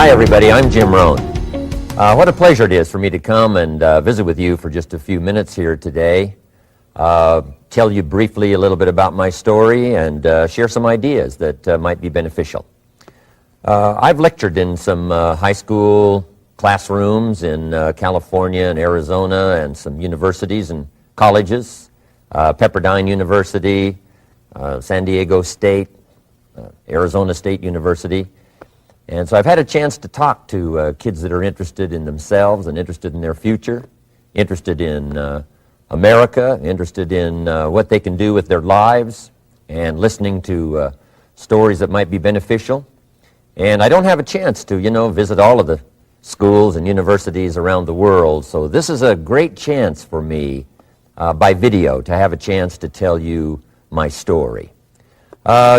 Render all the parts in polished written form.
Hi, everybody. I'm Jim Rohn. What a pleasure it is for me to come and visit with you for just a few minutes here today. Tell you briefly a little bit about my story and share some ideas that might be beneficial. I've lectured in some high school classrooms in California and Arizona and some universities and colleges, Pepperdine University, San Diego State, Arizona State University. And so I've had a chance to talk to kids that are interested in themselves and interested in their future, interested in America, interested in what they can do with their lives, and listening to stories that might be beneficial. And I don't have a chance to, visit all of the schools and universities around the world, so this is a great chance for me by video to have a chance to tell you my story.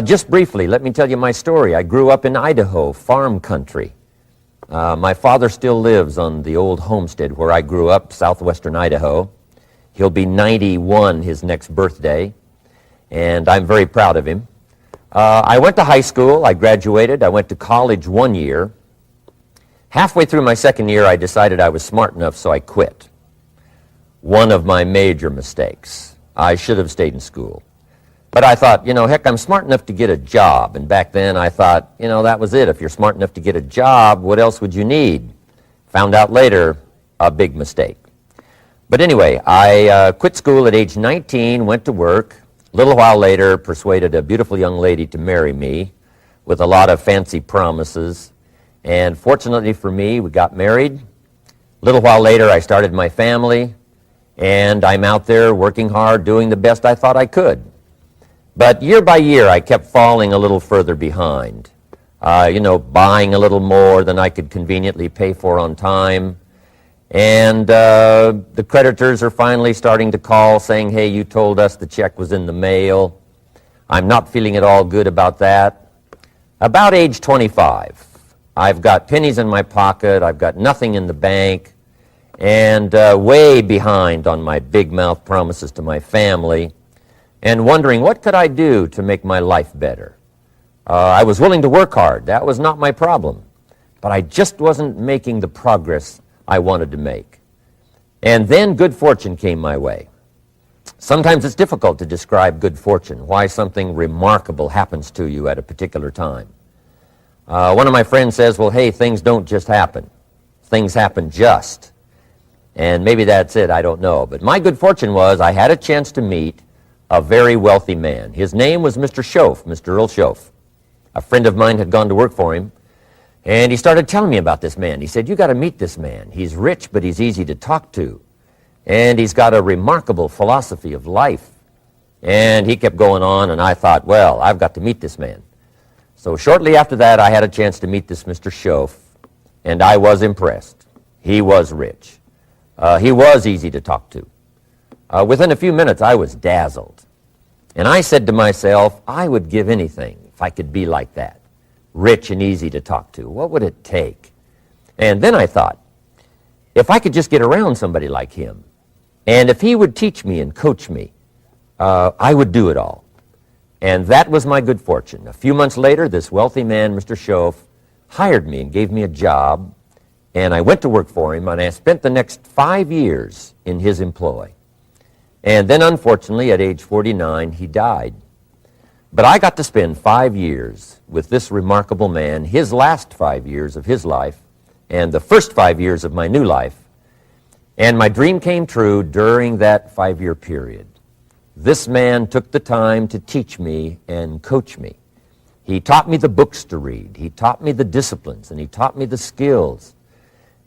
Just briefly, let me tell you my story. I grew up in Idaho, farm country. My father still lives on the old homestead where I grew up, southwestern Idaho. He'll be 91 his next birthday, and I'm very proud of him. I went to high school. I graduated. I went to college 1 year. Halfway through my second year, I decided I was smart enough, so I quit. One of my major mistakes. I should have stayed in school. But I thought, heck, I'm smart enough to get a job. And back then I thought, that was it. If you're smart enough to get a job, what else would you need? Found out later, a big mistake. But anyway, I quit school at age 19, went to work. A little while later, persuaded a beautiful young lady to marry me with a lot of fancy promises. And fortunately for me, we got married. A little while later, I started my family. And I'm out there working hard, doing the best I thought I could. But year by year, I kept falling a little further behind, buying a little more than I could conveniently pay for on time. And the creditors are finally starting to call saying, hey, you told us the check was in the mail. I'm not feeling at all good about that. About age 25, I've got pennies in my pocket, I've got nothing in the bank, and way behind on my big mouth promises to my family, and wondering what could I do to make my life better. I was willing to work hard. That was not my problem. But I just wasn't making the progress I wanted to make. And then good fortune came my way. Sometimes it's difficult to describe good fortune, why something remarkable happens to you at a particular time. One of my friends says, well, hey, things don't just happen. Things happen just. And maybe that's it, I don't know. But my good fortune was I had a chance to meet a very wealthy man. His name was Mr. Schoaf, Mr. Earl Schoaf. A friend of mine had gone to work for him, and he started telling me about this man. He said, you got to meet this man. He's rich, but he's easy to talk to. And he's got a remarkable philosophy of life. And he kept going on, and I thought, well, I've got to meet this man. So shortly after that, I had a chance to meet this Mr. Schoaf, and I was impressed. He was rich. He was easy to talk to. Within a few minutes, I was dazzled. And I said to myself, I would give anything if I could be like that, rich and easy to talk to. What would it take? And then I thought, if I could just get around somebody like him, and if he would teach me and coach me, I would do it all. And that was my good fortune. A few months later, this wealthy man, Mr. Schoaf, hired me and gave me a job, and I went to work for him, and I spent the next 5 years in his employ. And then, unfortunately, at age 49, he died. But I got to spend 5 years with this remarkable man, his last 5 years of his life, and the first 5 years of my new life. And my dream came true during that 5-year period. This man took the time to teach me and coach me. He taught me the books to read. He taught me the disciplines, and he taught me the skills.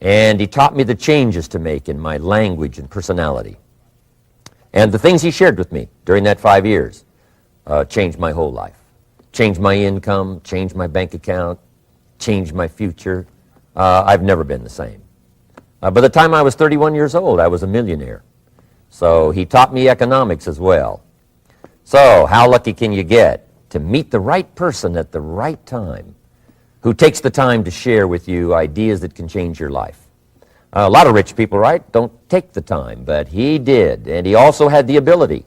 And he taught me the changes to make in my language and personality. And the things he shared with me during that 5 years changed my whole life. Changed my income, changed my bank account, changed my future. I've never been the same. By the time I was 31 years old, I was a millionaire. So he taught me economics as well. So how lucky can you get to meet the right person at the right time who takes the time to share with you ideas that can change your life? A lot of rich people, right, don't take the time, but he did, and he also had the ability.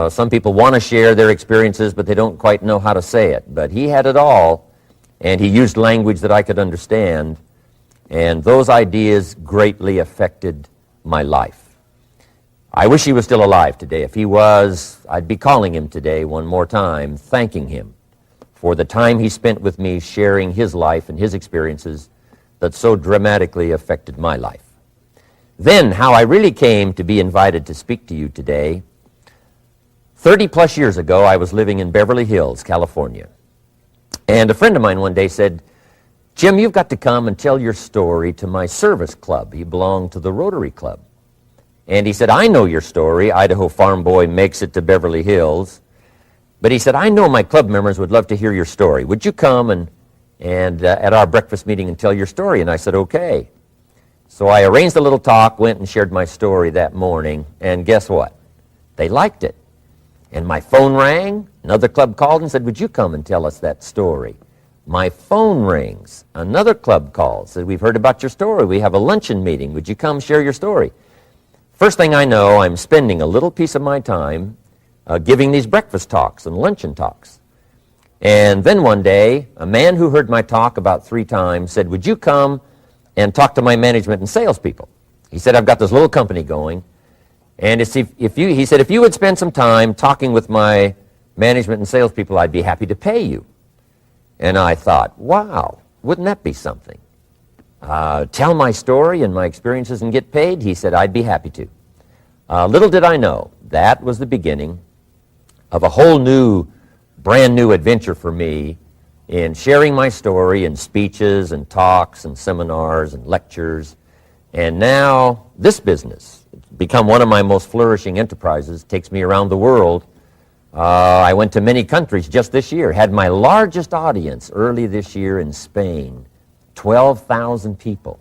Some people want to share their experiences, but they don't quite know how to say it. But he had it all, and he used language that I could understand, and those ideas greatly affected my life. I wish he was still alive today. If he was, I'd be calling him today one more time, thanking him for the time he spent with me sharing his life and his experiences that so dramatically affected my life. Then, how I really came to be invited to speak to you today. 30-plus years ago, I was living in Beverly Hills, California. And a friend of mine one day said, "Jim, you've got to come and tell your story to my service club." He belonged to the Rotary Club. And he said, "I know your story. Idaho farm boy makes it to Beverly Hills." But he said, "I know my club members would love to hear your story. Would you come and at our breakfast meeting and tell your story?" And I said, "Okay." So I arranged a little talk, went and shared my story that morning, and guess what? They liked it. And my phone rang. Another club called and said, "Would you come and tell us that story?" My phone rings. Another club calls, said, "We've heard about your story. We have a luncheon meeting. Would you come share your story?" First thing I know, I'm spending a little piece of my time giving these breakfast talks and luncheon talks. And then one day, a man who heard my talk about 3 times said, "Would you come and talk to my management and salespeople?" He said, "I've got this little company going, and he said, if you would spend some time talking with my management and salespeople, I'd be happy to pay you." And I thought, wow, wouldn't that be something? Tell my story and my experiences and get paid? He said, "I'd be happy to." Little did I know, that was the beginning of a whole new, brand new adventure for me in sharing my story in speeches and talks and seminars and lectures. And now this business, it's become one of my most flourishing enterprises, takes me around the world. I went to many countries just this year, had my largest audience early this year in Spain, 12,000 people,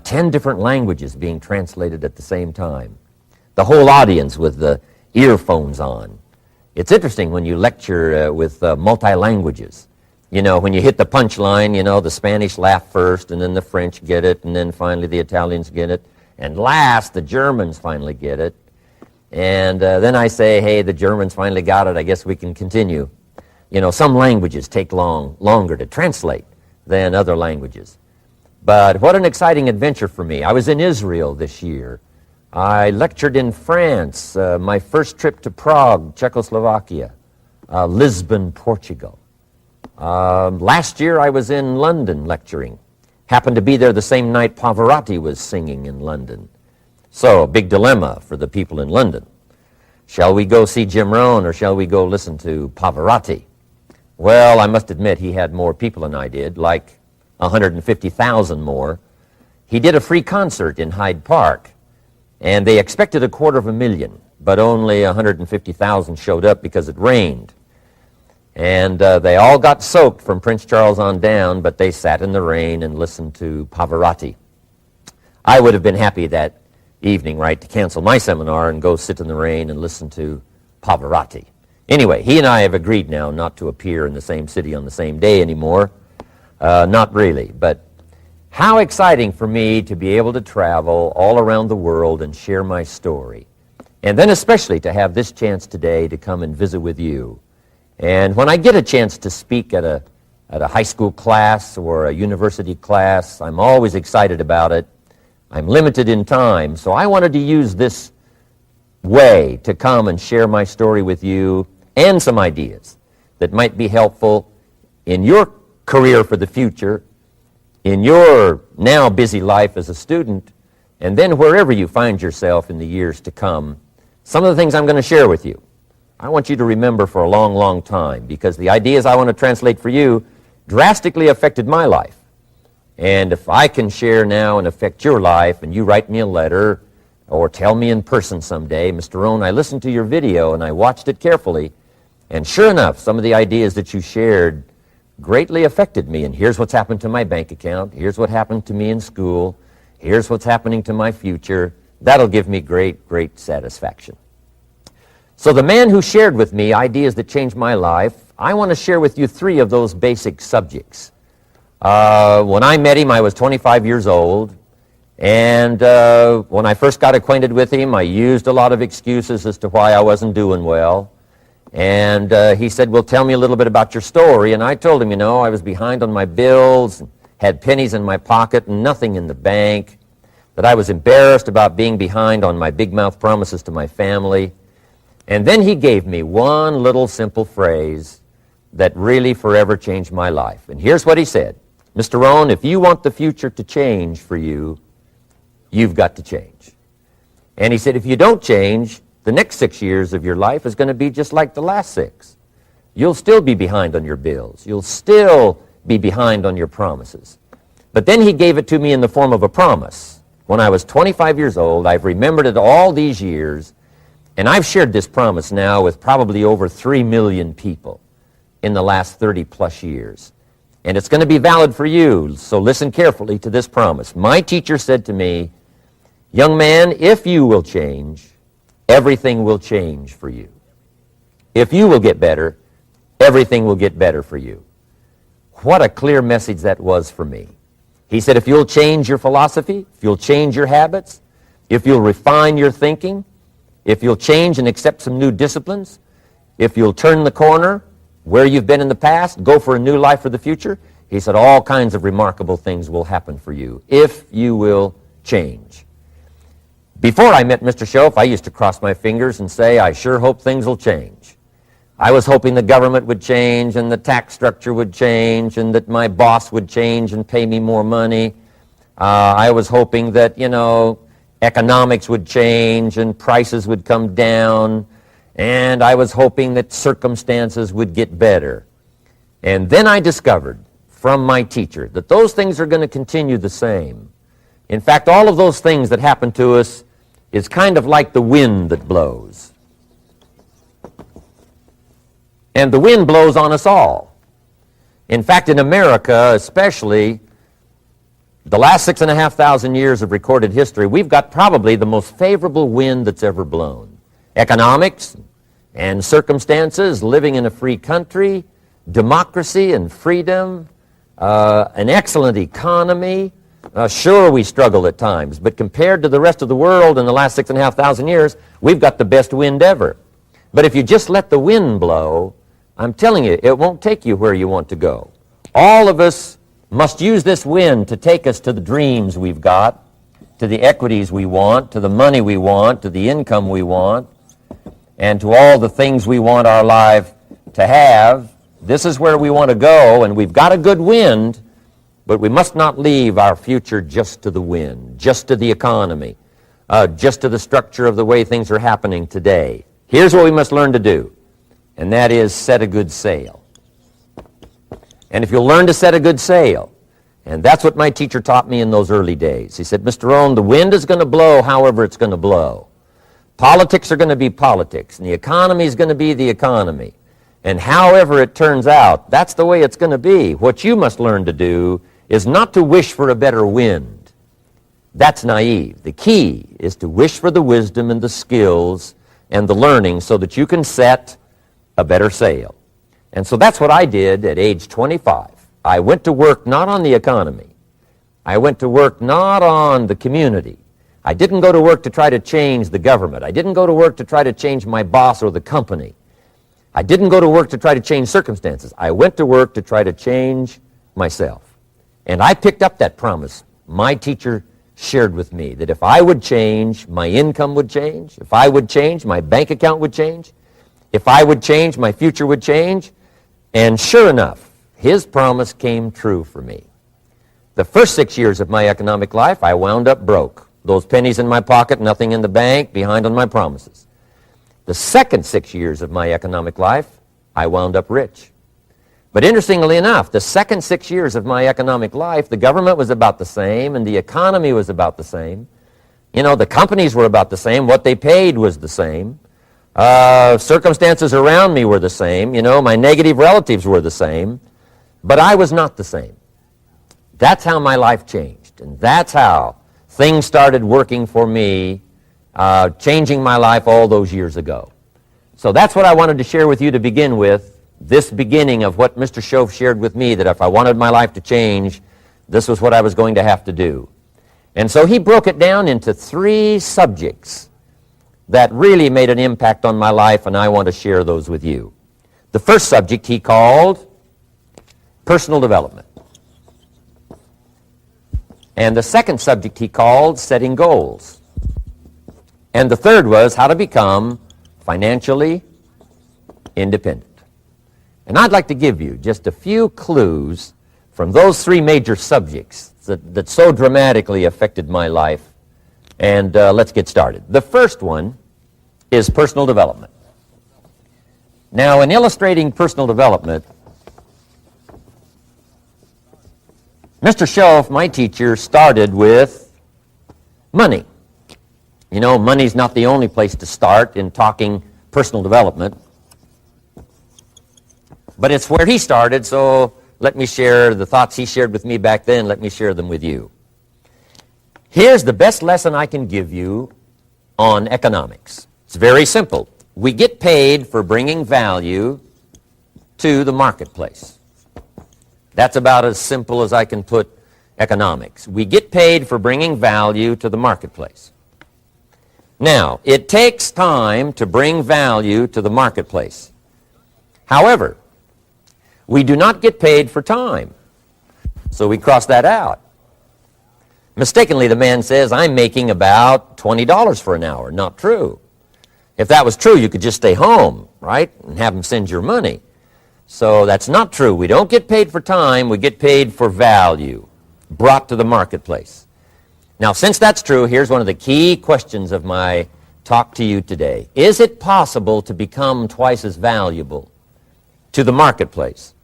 10 different languages being translated at the same time, the whole audience with the earphones on. It's interesting when you lecture with multi-languages. You know, when you hit the punchline, you know, the Spanish laugh first, and then the French get it, and then finally the Italians get it, and last the Germans finally get it. And then I say, "Hey, the Germans finally got it. I guess we can continue." You know, some languages take longer to translate than other languages. But what an exciting adventure for me. I was in Israel this year. I lectured in France, my first trip to Prague, Czechoslovakia, Lisbon, Portugal. Last year I was in London lecturing. Happened to be there the same night Pavarotti was singing in London. So, a big dilemma for the people in London. Shall we go see Jim Rohn or shall we go listen to Pavarotti? Well, I must admit he had more people than I did, like 150,000 more. He did a free concert in Hyde Park, and they expected 250,000, but only 150,000 showed up because it rained. And they all got soaked from Prince Charles on down, but they sat in the rain and listened to Pavarotti. I would have been happy that evening, right, to cancel my seminar and go sit in the rain and listen to Pavarotti. Anyway, he and I have agreed now not to appear in the same city on the same day anymore. Not really, but how exciting for me to be able to travel all around the world and share my story. And then especially to have this chance today to come and visit with you. And when I get a chance to speak at a high school class or a university class, I'm always excited about it. I'm limited in time, so I wanted to use this way to come and share my story with you and some ideas that might be helpful in your career for the future, in your now busy life as a student, and then wherever you find yourself in the years to come. Some of the things I'm going to share with you, I want you to remember for a long, long time, because the ideas I want to translate for you drastically affected my life. And if I can share now and affect your life, and you write me a letter or tell me in person someday, "Mr. Rohn, I listened to your video and I watched it carefully, and sure enough, some of the ideas that you shared greatly affected me, and here's what's happened to my bank account, here's what happened to me in school, here's what's happening to my future," that'll give me great, great satisfaction. So the man who shared with me ideas that changed my life, I want to share with you 3 of those basic subjects. When I met him, I was 25 years old, and when I first got acquainted with him, I used a lot of excuses as to why I wasn't doing well. And he said, well, tell me a little bit about your story. And I told him, I was behind on my bills, had pennies in my pocket and nothing in the bank, that I was embarrassed about being behind on my big mouth promises to my family. And then he gave me one little simple phrase that really forever changed my life. And here's what he said: Mr. Rohn, if you want the future to change for you, you've got to change. And he said, if you don't change, the next 6 years of your life is going to be just like the last 6. You'll still be behind on your bills. You'll still be behind on your promises. But then he gave it to me in the form of a promise. When I was 25 years old, I've remembered it all these years, and I've shared this promise now with probably over 3 million people in the last 30 plus years. And it's going to be valid for you, so listen carefully to this promise. My teacher said to me, young man, if you will change, everything will change for you. If you will get better, everything will get better for you. What a clear message that was for me. He said, if you'll change your philosophy, if you'll change your habits, if you'll refine your thinking, if you'll change and accept some new disciplines, if you'll turn the corner where you've been in the past, go for a new life for the future, he said all kinds of remarkable things will happen for you if you will change. Before I met Mr. Schoaf, I used to cross my fingers and say, I sure hope things will change. I was hoping the government would change and the tax structure would change and that my boss would change and pay me more money. I was hoping that, economics would change and prices would come down. And I was hoping that circumstances would get better. And then I discovered from my teacher that those things are going to continue the same. In fact, all of those things that happen to us is kind of like the wind that blows. And the wind blows on us all. In fact, in America especially, the last 6,500 years of recorded history, we've got probably the most favorable wind that's ever blown. Economics and circumstances, living in a free country, democracy and freedom, an excellent economy. Sure, we struggle at times, but compared to the rest of the world in the last 6,500 years, we've got the best wind ever. But if you just let the wind blow, I'm telling you, it won't take you where you want to go. All of us must use this wind to take us to the dreams we've got, to the equities we want, to the money we want, to the income we want, and to all the things we want our life to have. This is where we want to go, and we've got a good wind, but we must not leave our future just to the wind, just to the economy, just to the structure of the way things are happening today. Here's what we must learn to do, and that is set a good sail. And if you'll learn to set a good sail, and that's what my teacher taught me in those early days. He said, Mr. Rohn, the wind is going to blow however it's going to blow. Politics are going to be politics, and the economy is going to be the economy. And however it turns out, that's the way it's going to be. What you must learn to do is not to wish for a better wind. That's naive. The key is to wish for the wisdom and the skills and the learning so that you can set a better sail. And so that's what I did at age 25. I went to work not on the economy. I went to work not on the community. I didn't go to work to try to change the government. I didn't go to work to try to change my boss or the company. I didn't go to work to try to change circumstances. I went to work to try to change myself. And I picked up that promise my teacher shared with me, that if I would change, my income would change. If I would change, my bank account would change. If I would change, my future would change. And sure enough, his promise came true for me. The first 6 years of my economic life, I wound up broke. Those pennies in my pocket, nothing in the bank, behind on my promises. The second 6 years of my economic life, I wound up rich. But interestingly enough, the second 6 years of my economic life, the government was about the same and the economy was about the same. The companies were about the same. What they paid was the same. Circumstances around me were the same. My negative relatives were the same. But I was not the same. That's how my life changed. And that's how things started working for me, changing my life all those years ago. So that's what I wanted to share with you to begin with, this beginning of what Mr. Schoaf shared with me, that if I wanted my life to change, this was what I was going to have to do. And so he broke it down into 3 subjects that really made an impact on my life, and I want to share those with you. The first subject he called personal development. And the second subject he called setting goals. And the third was how to become financially independent. And I'd like to give you just a few clues from those three major subjects that so dramatically affected my life. And let's get started. The first one is personal development. Now, in illustrating personal development, Mr. Schoaf, my teacher, started with money. You know, money's not the only place to start in talking personal development, but it's where he started, so let me share the thoughts he shared with me back then. Let me share them with you. Here's the best lesson I can give you on economics. It's very simple. We get paid for bringing value to the marketplace. That's about as simple as I can put economics. We get paid for bringing value to the marketplace. Now, it takes time to bring value to the marketplace. However, we do not get paid for time, so we cross that out. Mistakenly, the man says, I'm making about $20 for an hour. Not true. If that was true, you could just stay home, right, and have them send your money. So that's not true. We don't get paid for time. We get paid for value brought to the marketplace. Now, since that's true, here's one of the key questions of my talk to you today. Is it possible to become twice as valuable to the marketplace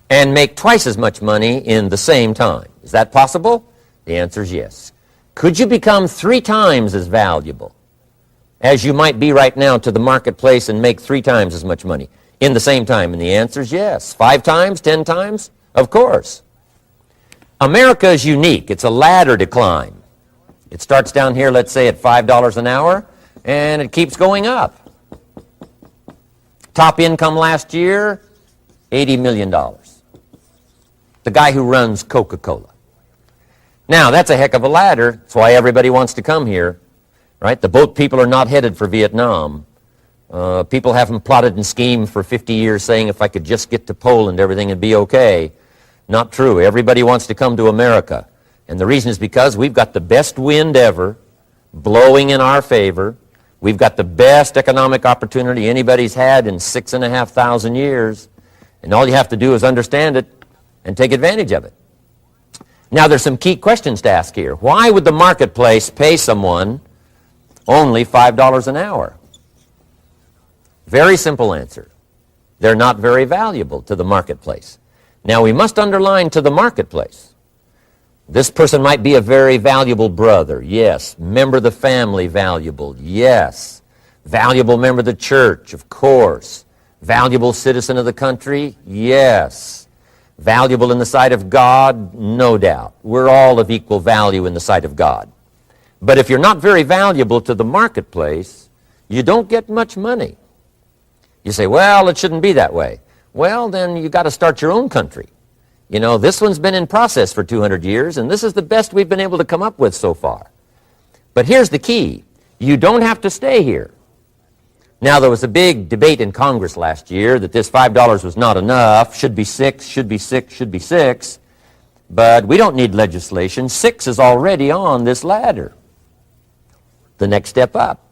and make twice as much money in the same time? Is that possible? The answer is yes. Could you become 3 times as valuable as you might be right now to the marketplace and make 3 times as much money in the same time? And the answer is yes. 5 times, 10 times? Of course. America is unique. It's a ladder to climb. It starts down here, let's say, at $5 an hour, and it keeps going up. Top income last year, $80 million. The guy who runs Coca-Cola. Now, that's a heck of a ladder. That's why everybody wants to come here. Right? The boat people are not headed for Vietnam. People haven't plotted and schemed for 50 years saying if I could just get to Poland, everything would be okay. Not true. Everybody wants to come to America. And the reason is because we've got the best wind ever blowing in our favor. We've got the best economic opportunity anybody's had in 6,500 years. And all you have to do is understand it and take advantage of it. Now, there's some key questions to ask here. Why would the marketplace pay someone only $5 an hour? Very simple answer. They're not very valuable to the marketplace. Now, we must underline to the marketplace. This person might be a very valuable brother. Yes. Member of the family, valuable. Yes. Valuable member of the church, of course. Valuable citizen of the country? Yes. Valuable in the sight of God? No doubt. We're all of equal value in the sight of God. But if you're not very valuable to the marketplace, you don't get much money. You say, well, it shouldn't be that way. Well, then you got to start your own country. You know, this one's been in process for 200 years, and this is the best we've been able to come up with so far. But here's the key. You don't have to stay here. Now, there was a big debate in Congress last year that this $5 was not enough, should be 6, should be 6, should be 6. But we don't need legislation. 6 is already on this ladder. The next step up.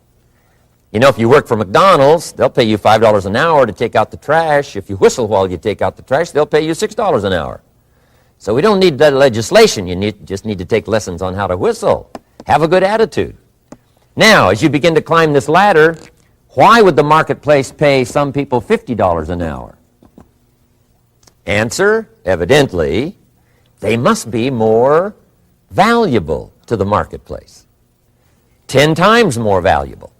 You know, if you work for McDonald's, they'll pay you $5 an hour to take out the trash. If you whistle while you take out the trash, they'll pay you $6 an hour. So we don't need that legislation. You just need to take lessons on how to whistle. Have a good attitude. Now, as you begin to climb this ladder, why would the marketplace pay some people $50 an hour? Answer, evidently, they must be more valuable to the marketplace. 10 times more valuable.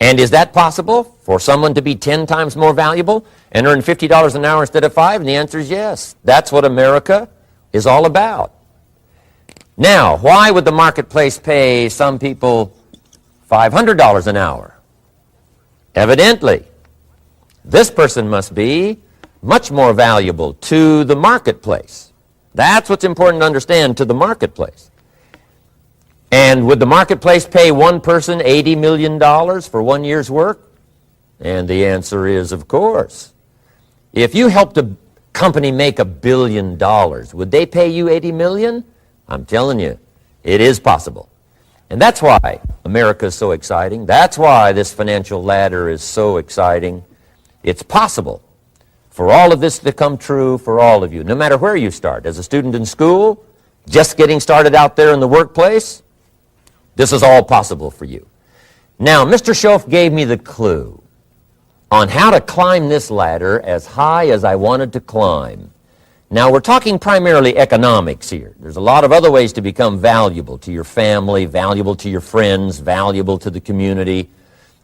And is that possible for someone to be 10 times more valuable and earn $50 an hour instead of 5? And the answer is yes. That's what America is all about. Now, why would the marketplace pay some people $500 an hour? Evidently, this person must be much more valuable to the marketplace. That's what's important to understand, to the marketplace. And would the marketplace pay one person $80 million for 1 year's work? And the answer is, of course. If you helped a company make $1 billion, would they pay you $80 million? I'm telling you, it is possible. And that's why America is so exciting. That's why this financial ladder is so exciting. It's possible for all of this to come true for all of you, no matter where you start. As a student in school, just getting started out there in the workplace, this is all possible for you. Now, Mr. Schoaf gave me the clue on how to climb this ladder as high as I wanted to climb. Now, we're talking primarily economics here. There's a lot of other ways to become valuable to your family, valuable to your friends, valuable to the community,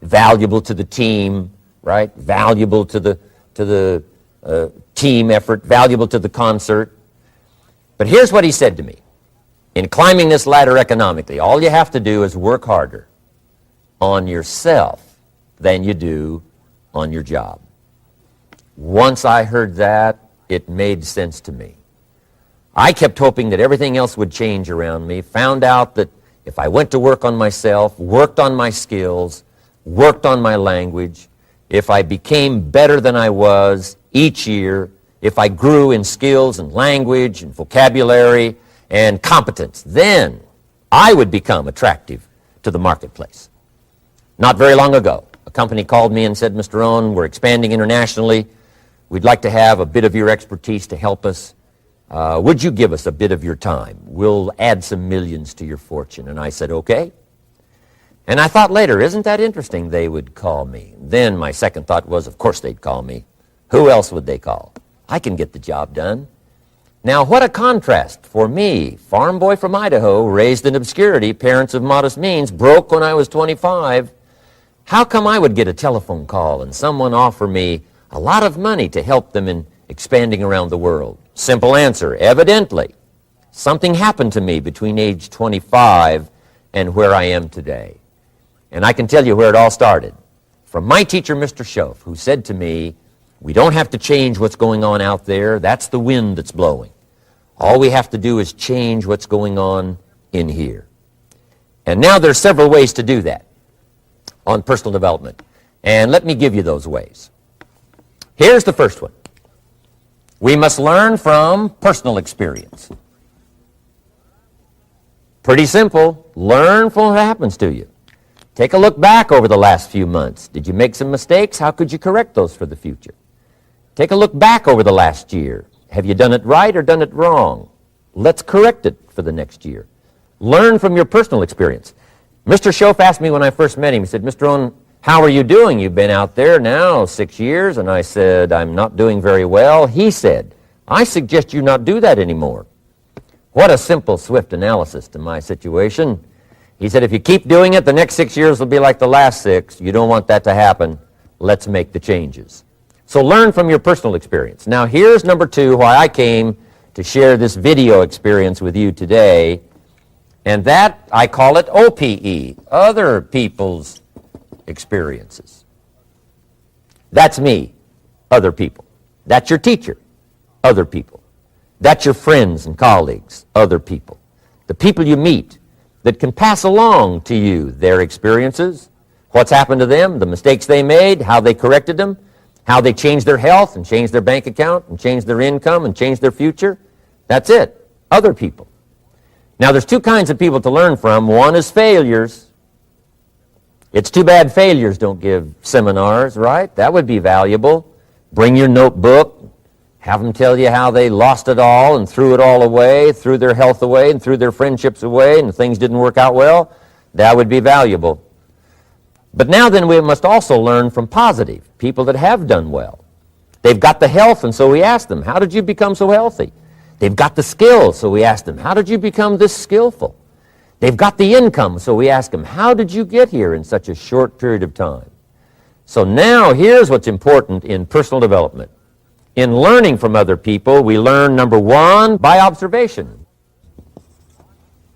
valuable to the team, right? Valuable to the team effort, valuable to the concert. But here's what he said to me. In climbing this ladder economically, all you have to do is work harder on yourself than you do on your job. Once I heard that, it made sense to me. I kept hoping that everything else would change around me, found out that if I went to work on myself, worked on my skills, worked on my language, if I became better than I was each year, if I grew in skills and language and vocabulary and competence, then I would become attractive to the marketplace. Not very long ago, a company called me and said, Mr. Rohn, we're expanding internationally. We'd like to have a bit of your expertise to help us. Would you give us a bit of your time? We'll add some millions to your fortune. And I said, okay. And I thought later, isn't that interesting they would call me? Then my second thought was, of course they'd call me. Who else would they call? I can get the job done. Now, what a contrast for me, farm boy from Idaho, raised in obscurity, parents of modest means, broke when I was 25. How come I would get a telephone call and someone offer me a lot of money to help them in expanding around the world? Simple answer, evidently. Something happened to me between age 25 and where I am today. And I can tell you where it all started. From my teacher, Mr. Schoaf, who said to me, we don't have to change what's going on out there. That's the wind that's blowing. All we have to do is change what's going on in here. And now there's several ways to do that on personal development. And let me give you those ways. Here's the first one. We must learn from personal experience. Pretty simple. Learn from what happens to you. Take a look back over the last few months. Did you make some mistakes? How could you correct those for the future? Take a look back over the last year. Have you done it right or done it wrong? Let's correct it for the next year. Learn from your personal experience. Mr. Schoaf asked me when I first met him, he said, Mr. Rohn, how are you doing? You've been out there now 6 years. And I said, I'm not doing very well. He said, I suggest you not do that anymore. What a simple, swift analysis to my situation. He said, if you keep doing it, the next 6 years will be like the last 6. You don't want that to happen. Let's make the changes. So learn from your personal experience. Now here's number 2, why I came to share this video experience with you today. And that, I call it OPE, other people's experiences. That's me, other people. That's your teacher, other people. That's your friends and colleagues, other people. The people you meet that can pass along to you their experiences, what's happened to them, the mistakes they made, how they corrected them, how they changed their health and changed their bank account and changed their income and changed their future. That's it, other people. Now, there's 2 kinds of people to learn from. One is failures. It's too bad failures don't give seminars, right? That would be valuable. Bring your notebook, have them tell you how they lost it all and threw it all away, threw their health away and threw their friendships away and things didn't work out well. That would be valuable. But now then we must also learn from positive, people that have done well. They've got the health, and so we ask them, how did you become so healthy? They've got the skills, so we ask them, how did you become this skillful? They've got the income, so we ask them, how did you get here in such a short period of time? So now here's what's important in personal development. In learning from other people, we learn, number 1, by observation.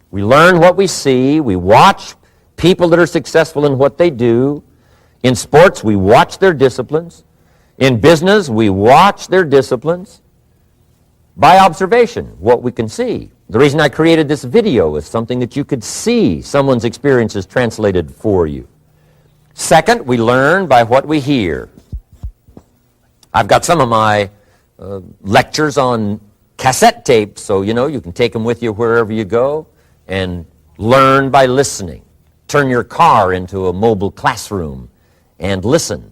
We learn what we see. We watch people that are successful in what they do. In sports, we watch their disciplines. In business, we watch their disciplines. By observation, what we can see. The reason I created this video is something that you could see someone's experiences translated for you. Second, we learn by what we hear. I've got some of my lectures on cassette tapes, so you can take them with you wherever you go and learn by listening. Turn your car into a mobile classroom and listen.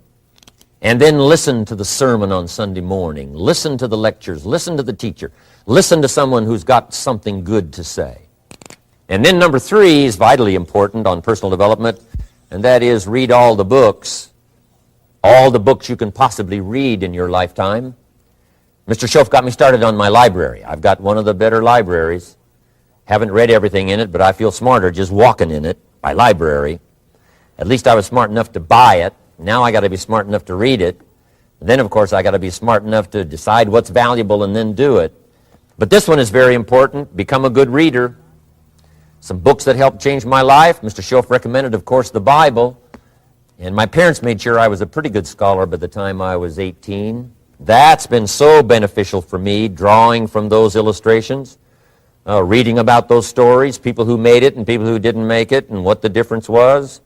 And then listen to the sermon on Sunday morning. Listen to the lectures. Listen to the teacher. Listen to someone who's got something good to say. And then number 3 is vitally important on personal development, and that is read all the books you can possibly read in your lifetime. Mr. Schoaf got me started on my library. I've got one of the better libraries. Haven't read everything in it, but I feel smarter just walking in it, my library. At least I was smart enough to buy it. Now I got to be smart enough to read it. And then, of course, I got to be smart enough to decide what's valuable and then do it. But this one is very important. Become a good reader. Some books that helped change my life. Mr. Schoaf recommended, of course, the Bible. And my parents made sure I was a pretty good scholar by the time I was 18. That's been so beneficial for me, drawing from those illustrations, reading about those stories, people who made it and people who didn't make it, and what the difference was.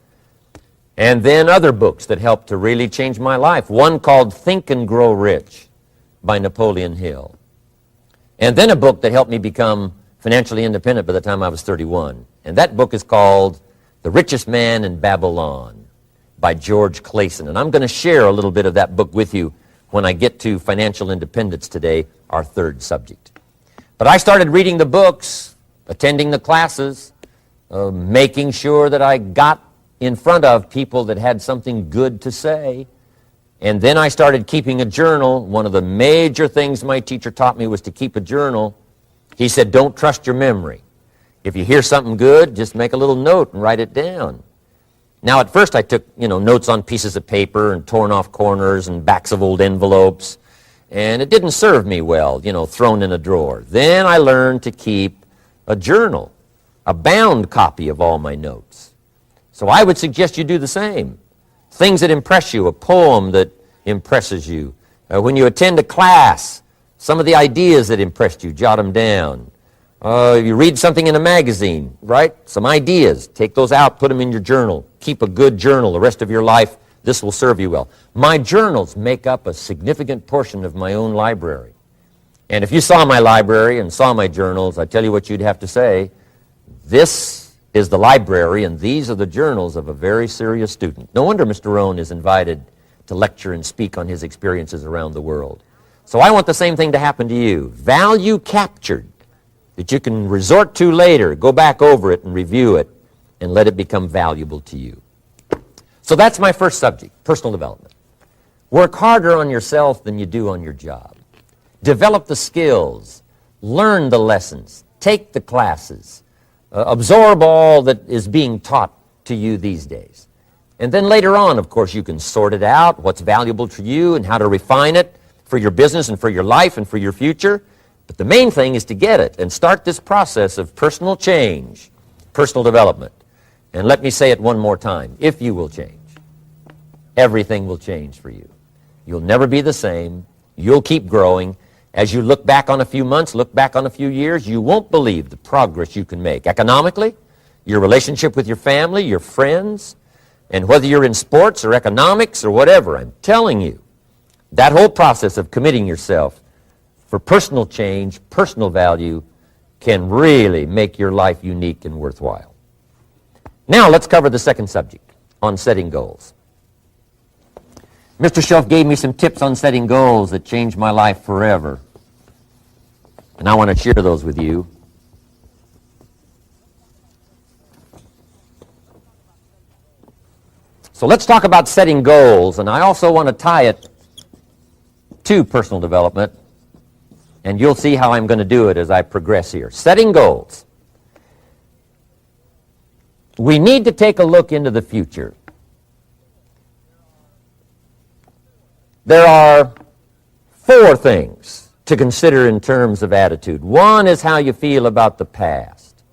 And then other books that helped to really change my life. One called Think and Grow Rich by Napoleon Hill. And then a book that helped me become financially independent by the time I was 31. And that book is called The Richest Man in Babylon by George Clason. And I'm going to share a little bit of that book with you when I get to financial independence today, our third subject. But I started reading the books, attending the classes, making sure that I got in front of people that had something good to say. And then I started keeping a journal. One of the major things my teacher taught me was to keep a journal. He said, don't trust your memory. If you hear something good, just make a little note and write it down. Now, at first I took, notes on pieces of paper and torn off corners and backs of old envelopes. And it didn't serve me well, thrown in a drawer. Then I learned to keep a journal, a bound copy of all my notes. So I would suggest you do the same. Things that impress you, a poem that impresses you. When you attend a class, some of the ideas that impressed you, jot them down. You read something in a magazine, right? Some ideas. Take those out, put them in your journal. Keep a good journal the rest of your life. This will serve you well. My journals make up a significant portion of my own library. And if you saw my library and saw my journals, I tell you what you'd have to say. This is the library, and these are the journals of a very serious student. No wonder Mr. Rohn is invited to lecture and speak on his experiences around the world. So I want the same thing to happen to you. Value captured that you can resort to later, go back over it and review it, and let it become valuable to you. So that's my first subject, personal development. Work harder on yourself than you do on your job. Develop the skills, learn the lessons, take the classes, absorb all that is being taught to you these days. And then later on, of course, you can sort it out, what's valuable to you and how to refine it for your business and for your life and for your future. But the main thing is to get it and start this process of personal change, personal development. And let me say it one more time. If you will change, everything will change for you. You'll never be the same. You'll keep growing. As you look back on a few months, look back on a few years, you won't believe the progress you can make. Economically, your relationship with your family, your friends, and whether you're in sports or economics or whatever, I'm telling you, that whole process of committing yourself for personal change, personal value, can really make your life unique and worthwhile. Now let's cover the second subject, on setting goals. Mr. Schoaf gave me some tips on setting goals that changed my life forever. And I want to share those with you. So let's talk about setting goals, and I also want to tie it to personal development, and you'll see how I'm going to do it as I progress here. Setting goals. We need to take a look into the future. There are 4 things to consider in terms of attitude. One is how you feel about the past.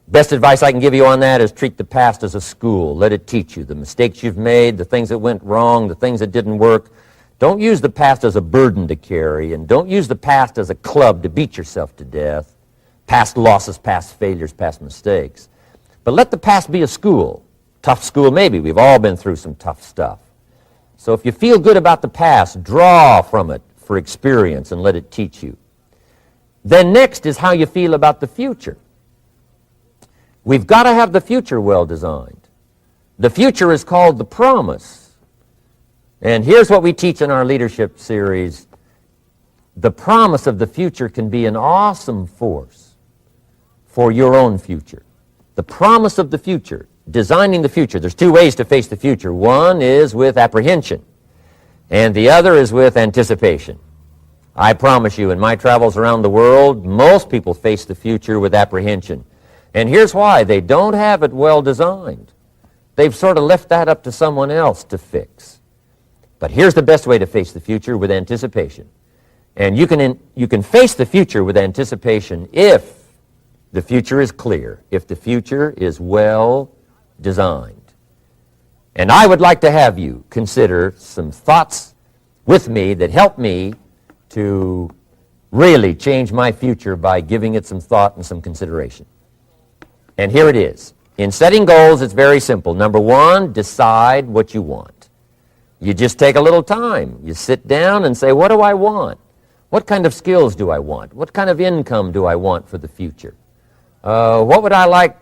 Best advice I can give you on that is treat the past as a school. Let it teach you the mistakes you've made, the things that went wrong, the things that didn't work. Don't use the past as a burden to carry, and don't use the past as a club to beat yourself to death. past losses, past failures, past mistakes. But let the past be a school. Tough school maybe. We've all been through some tough stuff. So if you feel good about the past, draw from it for experience and let it teach you. Then next is how you feel about the future. We've got to have the future well designed. The future is called the promise. And here's what we teach in our leadership series. The promise of the future can be an awesome force for your own future. The promise of the future, designing the future. There's two ways to face the future. One is with apprehension, and the other is with anticipation. I promise you, in my travels around the world, most people face the future with apprehension. And here's why. They don't have it well designed. They've sort of left that up to someone else to fix. But here's the best way to face the future, with anticipation. And you can face the future with anticipation if the future is clear, if the future is well designed. And I would like to have you consider some thoughts with me that help me to really change my future by giving it some thought and some consideration. And here it is. In setting goals, it's very simple. Number one, decide what you want. You just take a little time. You sit down and say, what do I want? What kind of skills do I want? What kind of income do I want for the future? What would I like?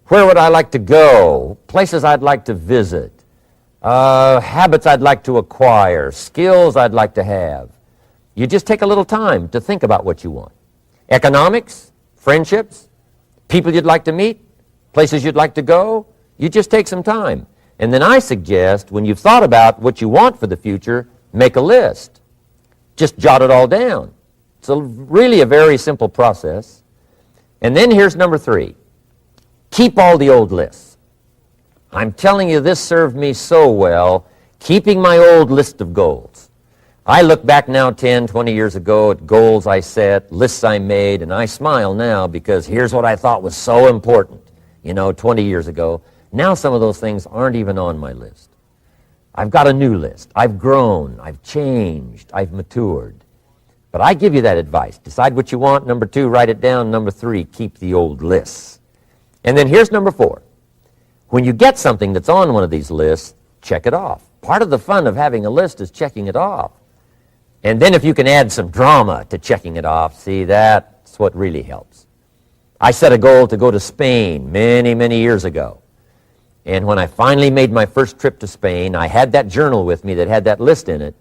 Where would I like to go? Places I'd like to visit. Habits I'd like to acquire. Skills I'd like to have. You just take a little time to think about what you want. Economics, friendships, people you'd like to meet, places you'd like to go. You just take some time. And then I suggest, when you've thought about what you want for the future, make a list. Just jot it all down. It's really a very simple process. And then here's number three. Keep all the old lists. I'm telling you, this served me so well, keeping my old list of goals. I look back now 10, 20 years ago at goals I set, lists I made, and I smile now because here's what I thought was so important, 20 years ago. Now some of those things aren't even on my list. I've got a new list. I've grown. I've changed. I've matured. But I give you that advice. Decide what you want. Number two, write it down. Number three, keep the old lists. And then here's number four. When you get something that's on one of these lists, check it off. Part of the fun of having a list is checking it off. And then if you can add some drama to checking it off, see, that's what really helps. I set a goal to go to Spain many, many years ago. And when I finally made my first trip to Spain, I had that journal with me that had that list in it.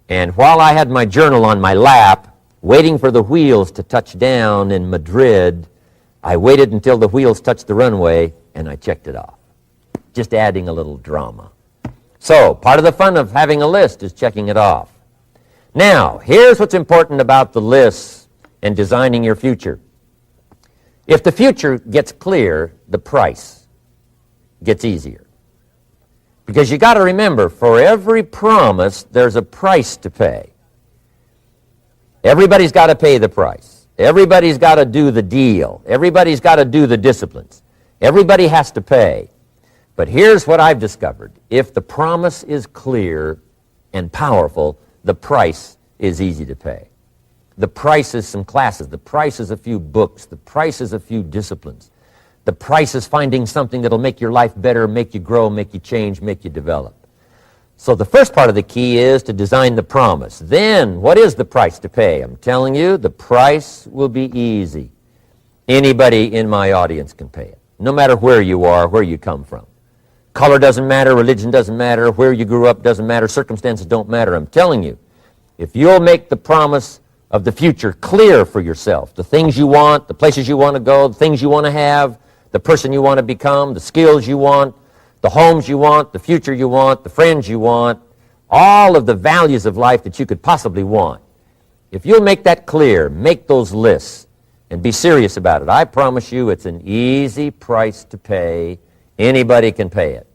And while I had my journal on my lap, waiting for the wheels to touch down in Madrid, I waited until the wheels touched the runway, and I checked it off. Just adding a little drama. So, part of the fun of having a list is checking it off. Now, here's what's important about the lists and designing your future. If the future gets clear, the price gets easier. Because you got to remember, for every promise, there's a price to pay. Everybody's got to pay the price. Everybody's got to do the deal. Everybody's got to do the disciplines. Everybody has to pay. But here's what I've discovered. If the promise is clear and powerful, the price is easy to pay. The price is some classes. The price is a few books. The price is a few disciplines. The price is finding something that'll make your life better, make you grow, make you change, make you develop. So the first part of the key is to design the promise. Then, what is the price to pay? I'm telling you, the price will be easy. Anybody in my audience can pay it, no matter where you are, where you come from. Color doesn't matter, religion doesn't matter, where you grew up doesn't matter, circumstances don't matter. I'm telling you, if you'll make the promise of the future clear for yourself, the things you want, the places you want to go, the things you want to have, the person you want to become, the skills you want, the homes you want, the future you want, the friends you want, all of the values of life that you could possibly want. If you'll make that clear, make those lists, and be serious about it, I promise you it's an easy price to pay. Anybody can pay it.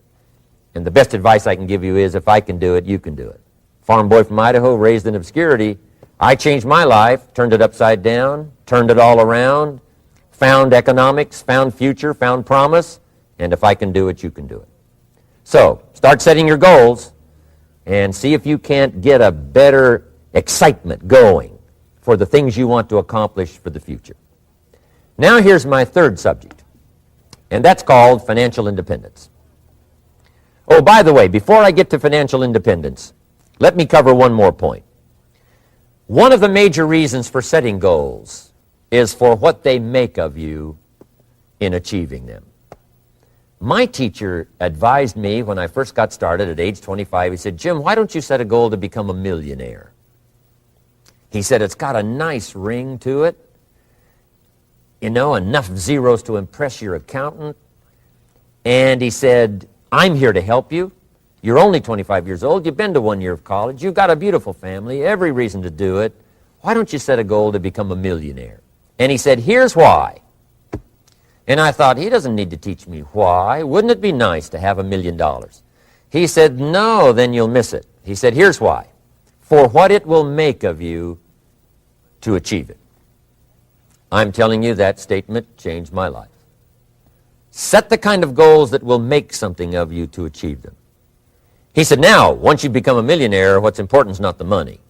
And the best advice I can give you is, if I can do it, you can do it. Farm boy from Idaho, raised in obscurity, I changed my life, turned it upside down, turned it all around, found economics, found future, found promise, and if I can do it, you can do it. So, start setting your goals and see if you can't get a better excitement going for the things you want to accomplish for the future. Now here's my third subject, and that's called financial independence. Oh, by the way, before I get to financial independence, let me cover one more point. One of the major reasons for setting goals is for what they make of you in achieving them. My teacher advised me when I first got started at age 25, he said, "Jim, why don't you set a goal to become a millionaire?" He said, "It's got a nice ring to it. You know, enough zeros to impress your accountant." And he said, "I'm here to help you. You're only 25 years old. You've been to 1 year of college. You've got a beautiful family, every reason to do it. Why don't you set a goal to become a millionaire?" And he said, "Here's why." And I thought, he doesn't need to teach me why. Wouldn't it be nice to have $1 million? He said, "No, then you'll miss it." He said, "Here's why. For what it will make of you to achieve it." I'm telling you, that statement changed my life. Set the kind of goals that will make something of you to achieve them. He said, "Now, once you become a millionaire, what's important is not the money."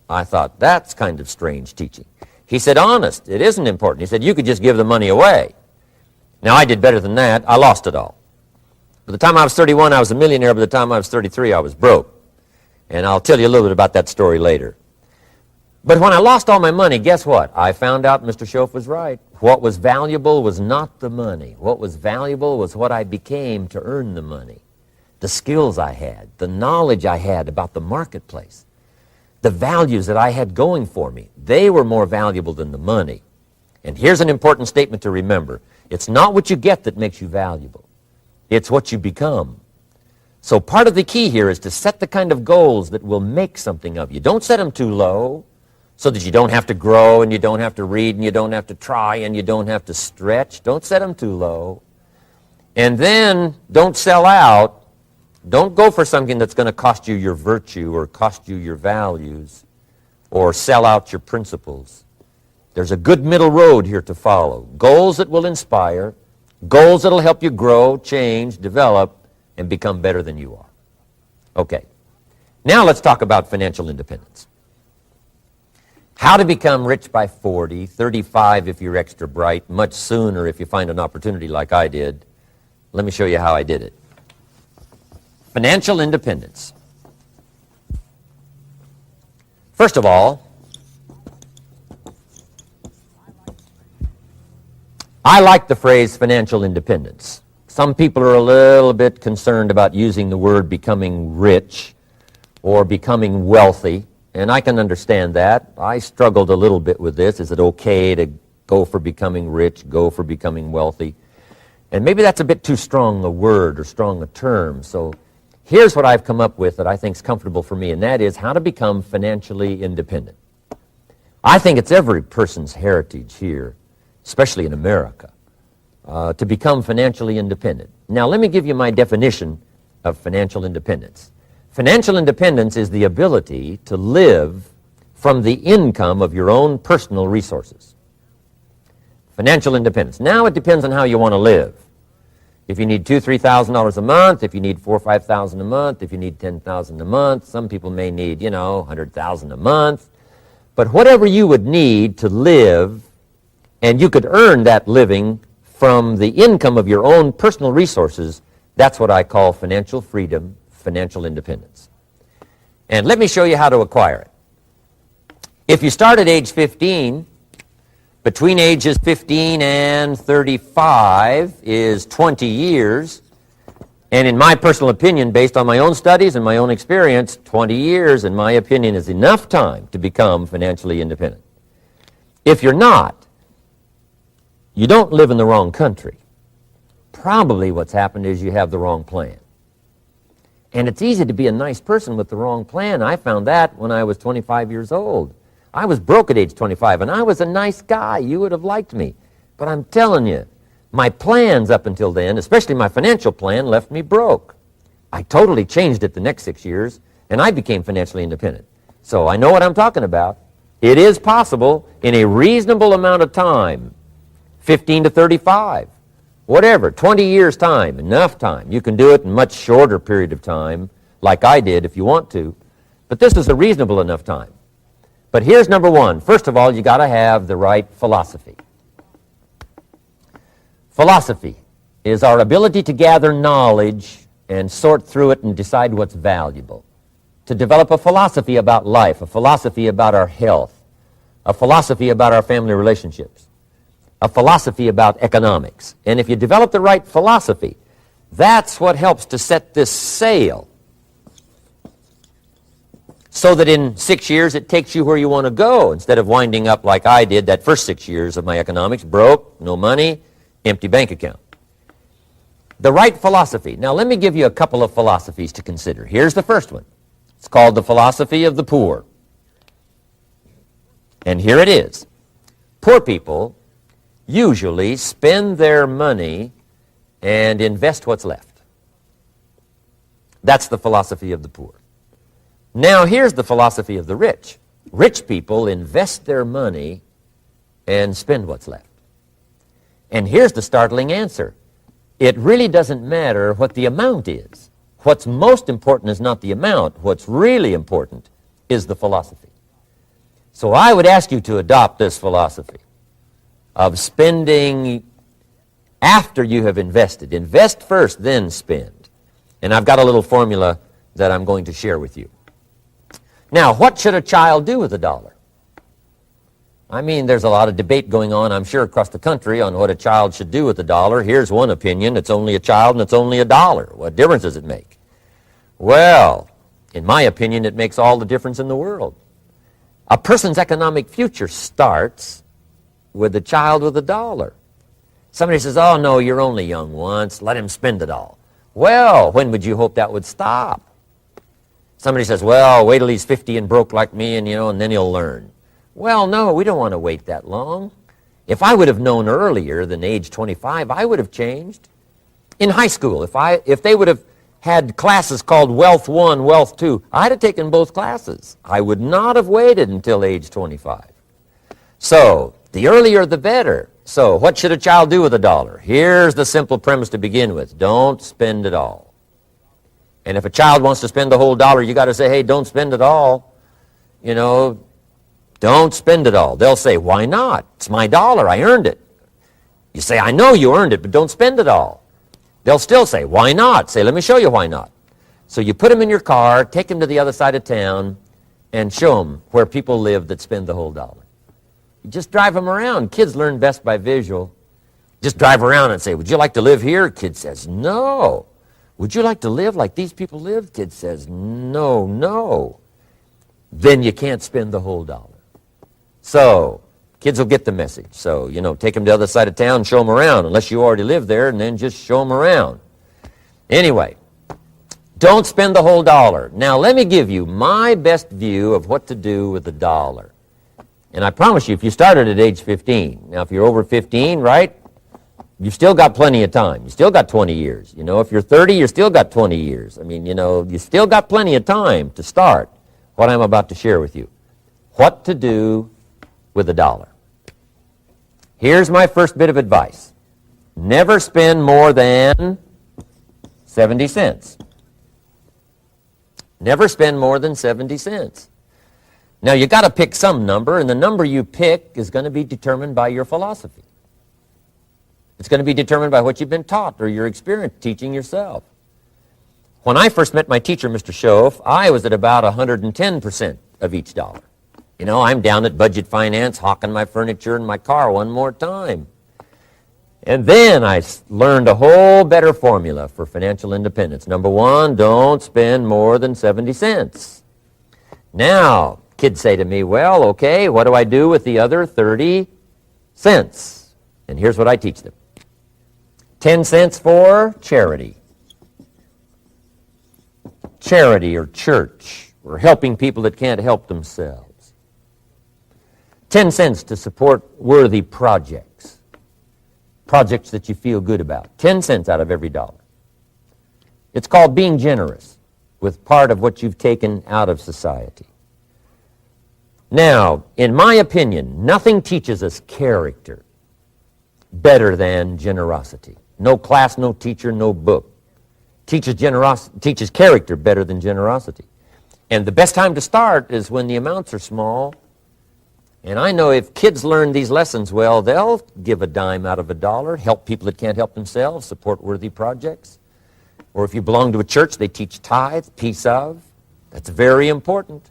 I thought, that's kind of strange teaching. He said, "Honest, it isn't important." He said, "You could just give the money away." Now, I did better than that. I lost it all. By the time I was 31, I was a millionaire. By the time I was 33, I was broke. And I'll tell you a little bit about that story later. But when I lost all my money, guess what? I found out Mr. Schoaf was right. What was valuable was not the money. What was valuable was what I became to earn the money. The skills I had, the knowledge I had about the marketplace, the values that I had going for me. They were more valuable than the money. And here's an important statement to remember. It's not what you get that makes you valuable. It's what you become. So part of the key here is to set the kind of goals that will make something of you. Don't set them too low so that you don't have to grow and you don't have to read and you don't have to try and you don't have to stretch. Don't set them too low. And then don't sell out. Don't go for something that's going to cost you your virtue or cost you your values or sell out your principles. There's a good middle road here to follow. Goals that will inspire, goals that will help you grow, change, develop, and become better than you are. Okay, now let's talk about financial independence. How to become rich by 40, 35 if you're extra bright, much sooner if you find an opportunity like I did. Let me show you how I did it. Financial independence. First of all, I like the phrase financial independence. Some people are a little bit concerned about using the word becoming rich or becoming wealthy, and I can understand that. I struggled a little bit with this. Is it okay to go for becoming rich, go for becoming wealthy? And maybe that's a bit too strong a word or strong a term. So here's what I've come up with that I think is comfortable for me, and that is how to become financially independent. I think it's every person's heritage here, especially in America, to become financially independent. Now, let me give you my definition of financial independence. Financial independence is the ability to live from the income of your own personal resources. Financial independence. Now, it depends on how you want to live. If you need $2,000, $3,000 a month, if you need $4,000 or $5,000 a month, if you need $10,000 a month, some people may need, $100,000 a month. But whatever you would need to live, and you could earn that living from the income of your own personal resources, that's what I call financial freedom, financial independence. And let me show you how to acquire it. If you start at age 15, between ages 15 and 35 is 20 years, and in my personal opinion, based on my own studies and my own experience, 20 years, in my opinion, is enough time to become financially independent. If you're not, you don't live in the wrong country. Probably what's happened is you have the wrong plan. And it's easy to be a nice person with the wrong plan. I found that when I was 25 years old. I was broke at age 25, and I was a nice guy. You would have liked me. But I'm telling you, my plans up until then, especially my financial plan, left me broke. I totally changed it the next 6 years, and I became financially independent. So I know what I'm talking about. It is possible in a reasonable amount of time, 15 to 35, whatever, 20 years' time, enough time. You can do it in a much shorter period of time, like I did if you want to. But this is a reasonable enough time. But here's number one. First of all, you got to have the right philosophy. Philosophy is our ability to gather knowledge and sort through it and decide what's valuable. To develop a philosophy about life, a philosophy about our health, a philosophy about our family relationships, a philosophy about economics. And if you develop the right philosophy, that's what helps to set this sail so that in 6 years it takes you where you want to go instead of winding up like I did that first 6 years of my economics, broke, no money, empty bank account. The right philosophy. Now let me give you a couple of philosophies to consider. Here's the first one. It's called the philosophy of the poor. And here it is. Poor people usually spend their money and invest what's left. That's the philosophy of the poor. Now here's the philosophy of the rich. Rich people invest their money and spend what's left. And here's the startling answer. It really doesn't matter what the amount is. What's most important is not the amount. What's really important is the philosophy. So I would ask you to adopt this philosophy of spending after you have invested. Invest first, then spend. And I've got a little formula that I'm going to share with you. Now, what should a child do with $1? I mean, there's a lot of debate going on, I'm sure, across the country on what a child should do with $1. Here's one opinion. It's only a child and it's only $1. What difference does it make? Well, in my opinion, it makes all the difference in the world. A person's economic future starts with a child with $1. Somebody says, oh, no, you're only young once. Let him spend it all. Well, when would you hope that would stop? Somebody says, well, wait till he's 50 and broke like me and then he'll learn. Well, no, we don't want to wait that long. If I would have known earlier than age 25, I would have changed. In high school, if they would have had classes called Wealth 1, Wealth 2, I'd have taken both classes. I would not have waited until age 25. So, the earlier the better. So, what should a child do with $1? Here's the simple premise to begin with. Don't spend it all. And if a child wants to spend the whole dollar, you got to say, hey, don't spend it all. Don't spend it all. They'll say, why not? It's my dollar. I earned it. You say, I know you earned it, but don't spend it all. They'll still say, why not? Say, let me show you why not. So you put them in your car, take them to the other side of town, and show them where people live that spend the whole dollar. You just drive them around. Kids learn best by visual. Just drive around and say, would you like to live here? Kid says, no. Would you like to live like these people live? Kid says, no, no. Then you can't spend the whole dollar. So, kids will get the message. So, take them to the other side of town and show them around, unless you already live there, and then just show them around. Anyway, don't spend the whole dollar. Now, let me give you my best view of what to do with $1. And I promise you, if you started at age 15, now if you're over 15, right, you've still got plenty of time. You still got 20 years. If you're 30, you still got 20 years. I mean, you still got plenty of time to start what I'm about to share with you. What to do with $1. Here's my first bit of advice. Never spend more than 70 cents. Never spend more than 70 cents. Now, you got to pick some number, and the number you pick is going to be determined by your philosophy. It's going to be determined by what you've been taught or your experience teaching yourself. When I first met my teacher, Mr. Schoaf, I was at about 110% of each dollar. I'm down at budget finance, hawking my furniture and my car one more time. And then I learned a whole better formula for financial independence. Number one, don't spend more than 70 cents. Now, kids say to me, well, okay, what do I do with the other 30 cents? And here's what I teach them. 10 cents for charity. Charity or church, or helping people that can't help themselves. 10 cents to support worthy projects. Projects that you feel good about. 10 cents out of every dollar. It's called being generous with part of what you've taken out of society. Now, in my opinion, nothing teaches us character better than generosity. No class, no teacher, no book teaches character better than generosity. And the best time to start is when the amounts are small And I know if kids learn these lessons well, they'll give a dime out of a dollar, help people that can't help themselves, support worthy projects. Or if you belong to a church, they teach tithe, piece of. That's very important.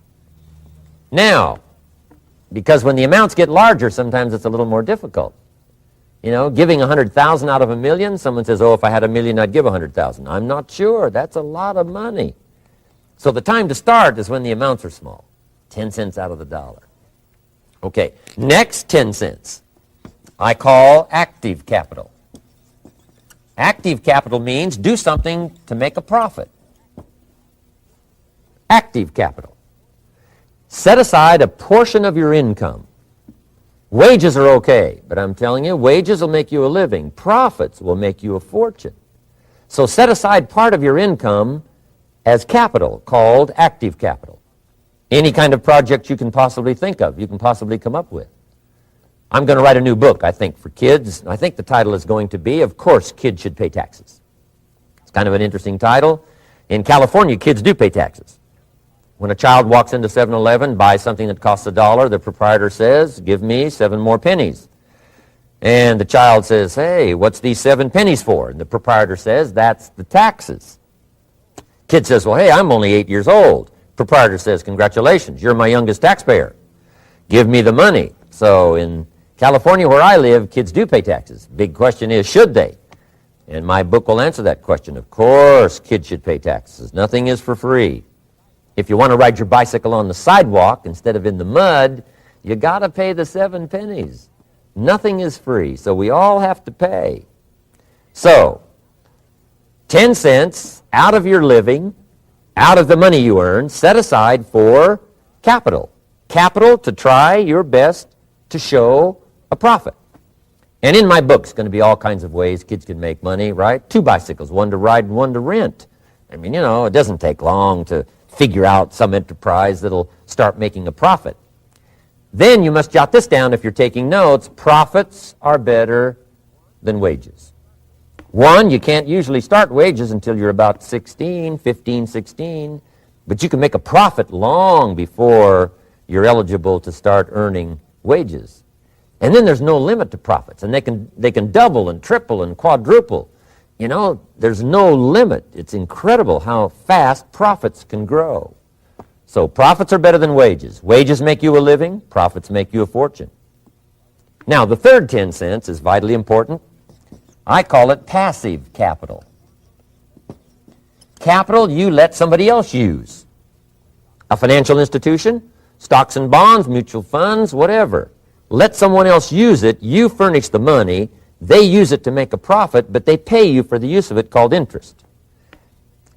Now, because when the amounts get larger, sometimes it's a little more difficult. You know, giving 100,000 out of a million, someone says, oh, if I had a million, I'd give 100,000. I'm not sure. That's a lot of money. So the time to start is when the amounts are small, 10 cents out of the dollar. Okay, next 10 cents I call active capital. Active capital means do something to make a profit. Active capital. Set aside a portion of your income. Wages are okay, but I'm telling you, wages will make you a living. Profits will make you a fortune. So set aside part of your income as capital, called active capital. Any kind of project you can possibly think of, you can possibly come up with. I'm going to write a new book, I think, for kids. I think the title is going to be, Of Course Kids Should Pay Taxes. It's kind of an interesting title. In California, kids do pay taxes. When a child walks into 7-Eleven, buys something that costs $1, the proprietor says, give me 7 more pennies. And the child says, hey, what's these 7 pennies for? And the proprietor says, that's the taxes. Kid says, well, hey, I'm only 8 years old. Proprietor says, congratulations, you're my youngest taxpayer. Give me the money. So in California, where I live, kids do pay taxes. Big question is, should they? And my book will answer that question. Of course, kids should pay taxes. Nothing is for free. If you want to ride your bicycle on the sidewalk instead of in the mud, you got to pay the 7 pennies. Nothing is free, so we all have to pay. So, 10 cents out of your living, out of the money you earn, set aside for capital. Capital to try your best to show a profit. And in my book, it's going to be all kinds of ways kids can make money, right? 2 bicycles, one to ride and one to rent. I mean, you know, it doesn't take long to figure out some enterprise that'll start making a profit. Then you must jot this down if you're taking notes. Profits are better than wages. 1, you can't usually start wages until you're about 16, 15, 16, but you can make a profit long before you're eligible to start earning wages. And then there's no limit to profits, and they can double and triple and quadruple. You know, there's no limit. It's incredible how fast profits can grow. So profits are better than wages. Wages make you a living, profits make you a fortune. Now, the third 10 cents is vitally important. I call it passive capital. Capital you let somebody else use. A financial institution, stocks and bonds, mutual funds, whatever. Let someone else use it. You furnish the money. They use it to make a profit, but they pay you for the use of it, called interest.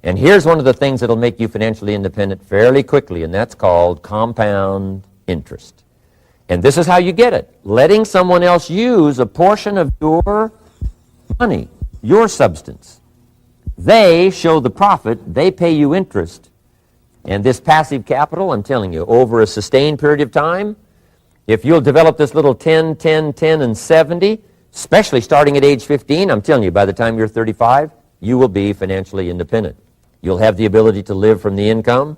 And here's one of the things that'll make you financially independent fairly quickly, and that's called compound interest. And this is how you get it. Letting someone else use a portion of your money, your substance. They show the profit, they pay you interest. And this passive capital, I'm telling you, over a sustained period of time, if you'll develop this little 10, 10, 10, and 70, especially starting at age 15, I'm telling you, by the time you're 35, you will be financially independent. You'll have the ability to live from the income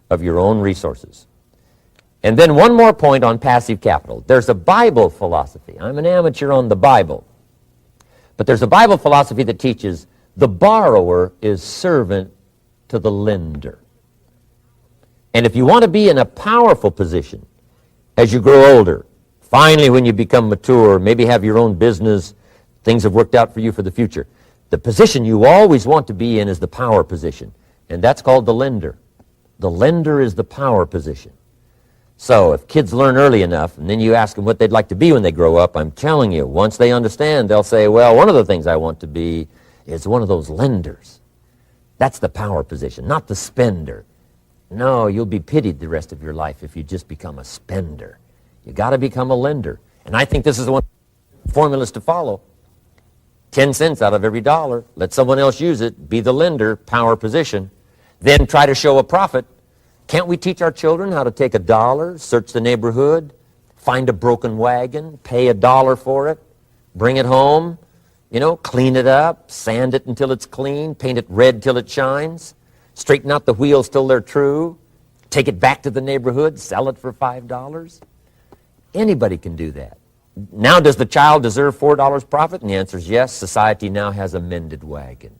of your own resources. And then one more point on passive capital. There's a Bible philosophy. I'm an amateur on the Bible. But there's a Bible philosophy that teaches the borrower is servant to the lender. And if you want to be in a powerful position as you grow older, finally when you become mature, maybe have your own business, things have worked out for you for the future, the position you always want to be in is the power position. And that's called the lender. The lender is the power position. So if kids learn early enough, and then you ask them what they'd like to be when they grow up, I'm telling you, once they understand, they'll say, well, one of the things I want to be is one of those lenders. That's the power position, not the spender. No, you'll be pitied the rest of your life if you just become a spender. You got to become a lender. And I think this is one of the formulas to follow. 10 cents out of every dollar. Let someone else use it. Be the lender, power position. Then try to show a profit. Can't we teach our children how to take $1, search the neighborhood, find a broken wagon, pay $1 for it, bring it home, you know, clean it up, sand it until it's clean, paint it red till it shines, straighten out the wheels till they're true, take it back to the neighborhood, sell it for $5? Anybody can do that. Now, does the child deserve $4 profit? And the answer is yes. Society now has a mended wagon.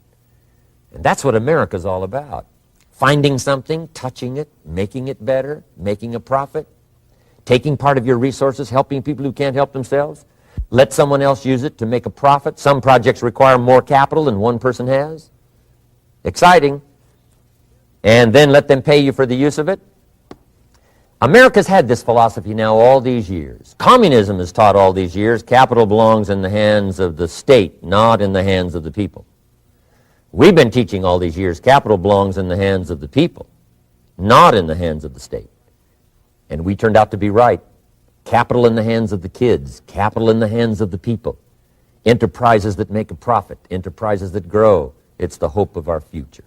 And that's what America's all about. Finding something, touching it, making it better, making a profit, taking part of your resources, helping people who can't help themselves. Let someone else use it to make a profit. Some projects require more capital than one person has. Exciting. And then let them pay you for the use of it. America's had this philosophy now all these years. Communism has taught all these years capital belongs in the hands of the state, not in the hands of the people. We've been teaching all these years capital belongs in the hands of the people, not in the hands of the state. And we turned out to be right. Capital in the hands of the kids, capital in the hands of the people. Enterprises that make a profit, enterprises that grow. It's the hope of our future.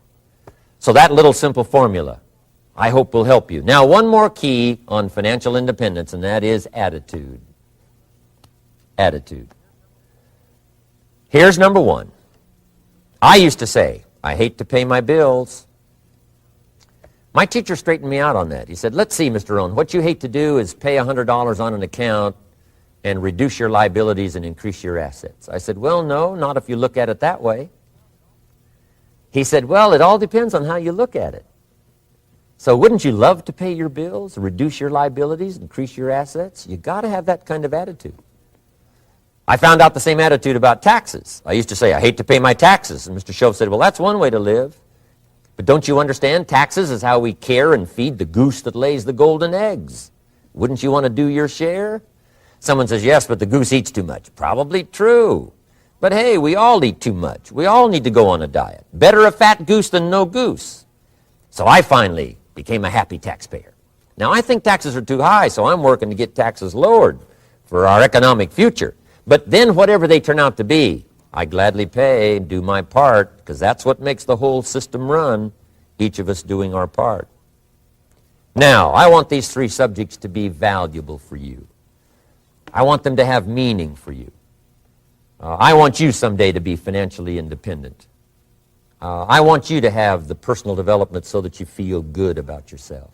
So that little simple formula, I hope, will help you. Now, one more key on financial independence, and that is attitude. Attitude. Here's number one. I used to say, I hate to pay my bills. My teacher straightened me out on that. He said, let's see, Mr. Rohn, what you hate to do is pay $100 on an account and reduce your liabilities and increase your assets. I said, well, no, not if you look at it that way. He said, well, it all depends on how you look at it. So wouldn't you love to pay your bills, reduce your liabilities, increase your assets? You got to have that kind of attitude. I found out the same attitude about taxes. I used to say, I hate to pay my taxes. And Mr. Shove said, well, that's one way to live. But don't you understand? Taxes is how we care and feed the goose that lays the golden eggs. Wouldn't you want to do your share? Someone says, yes, but the goose eats too much. Probably true. But hey, we all eat too much. We all need to go on a diet. Better a fat goose than no goose. So I finally became a happy taxpayer. Now, I think taxes are too high, so I'm working to get taxes lowered for our economic future. But then whatever they turn out to be, I gladly pay and do my part, because that's what makes the whole system run, each of us doing our part. Now, I want these three subjects to be valuable for you. I want them to have meaning for you. I want you someday to be financially independent. I want you to have the personal development so that you feel good about yourself.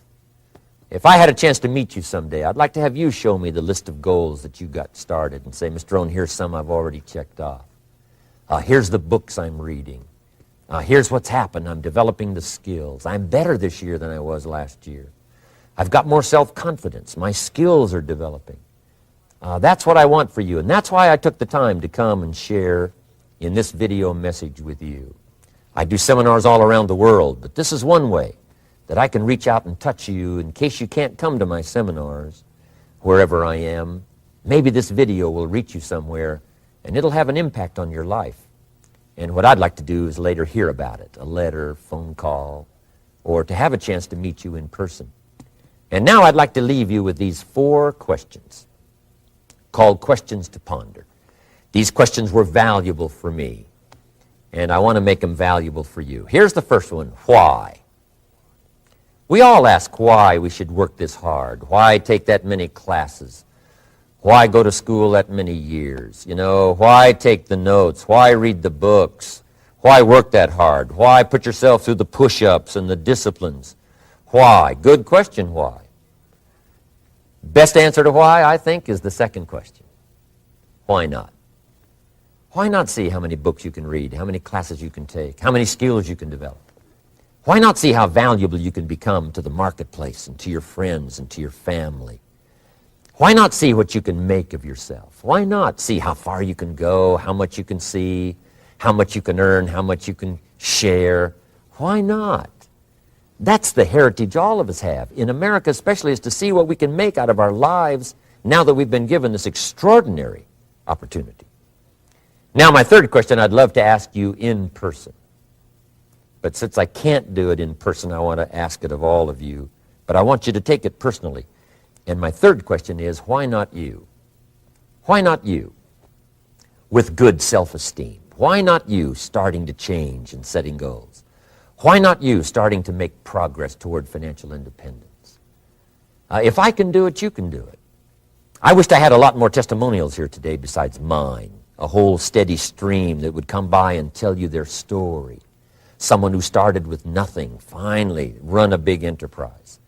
If I had a chance to meet you someday, I'd like to have you show me the list of goals that you got started and say, Mr. Rohn, here's some I've already checked off. Here's the books I'm reading. Here's what's happened. I'm developing the skills. I'm better this year than I was last year. I've got more self-confidence. My skills are developing. That's what I want for you, and that's why I took the time to come and share in this video message with you. I do seminars all around the world, but this is one way that I can reach out and touch you in case you can't come to my seminars, wherever I am. Maybe this video will reach you somewhere, and it'll have an impact on your life. And what I'd like to do is later hear about it, a letter, phone call, or to have a chance to meet you in person. And now I'd like to leave you with these 4 questions called questions to ponder. These questions were valuable for me, and I want to make them valuable for you. Here's the first one, why? We all ask why we should work this hard, why take that many classes, why go to school that many years, why take the notes, why read the books, why work that hard, why put yourself through the push-ups and the disciplines, why? Good question, why? Best answer to why, I think, is the second question. Why not? Why not see how many books you can read, how many classes you can take, how many skills you can develop? Why not see how valuable you can become to the marketplace and to your friends and to your family? Why not see what you can make of yourself? Why not see how far you can go, how much you can see, how much you can earn, how much you can share? Why not? That's the heritage all of us have, in America especially, is to see what we can make out of our lives now that we've been given this extraordinary opportunity. Now, my third question I'd love to ask you in person. But since I can't do it in person, I want to ask it of all of you. But I want you to take it personally. And my third question is, why not you? Why not you? With good self-esteem. Why not you starting to change and setting goals? Why not you starting to make progress toward financial independence? If I can do it, you can do it. I wished I had a lot more testimonials here today besides mine. A whole steady stream that would come by and tell you their story. Someone who started with nothing, finally run a big enterprise.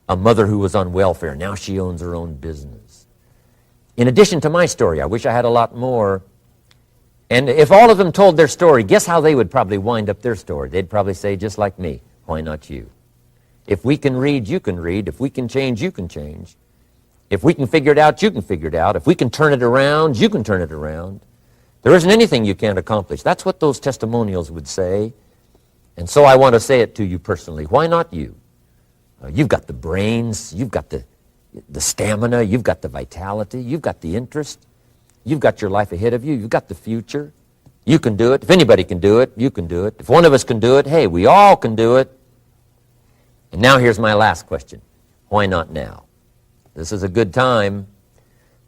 A mother who was on welfare, now she owns her own business. in addition to my story. I wish I had a lot more. And if all of them told their story, guess how they would probably wind up their story? They'd probably say, just like me, why not you? If we can read, you can read. If we can change, you can change. If we can figure it out, you can figure it out. If we can turn it around, you can turn it around. There isn't anything you can't accomplish. That's what those testimonials would say. And so I want to say it to you personally. Why not you? You've got the brains. You've got the stamina. You've got the vitality. You've got the interest. You've got your life ahead of you. You've got the future. You can do it. If anybody can do it, you can do it. If one of us can do it, hey, we all can do it. And now here's my last question. Why not now? This is a good time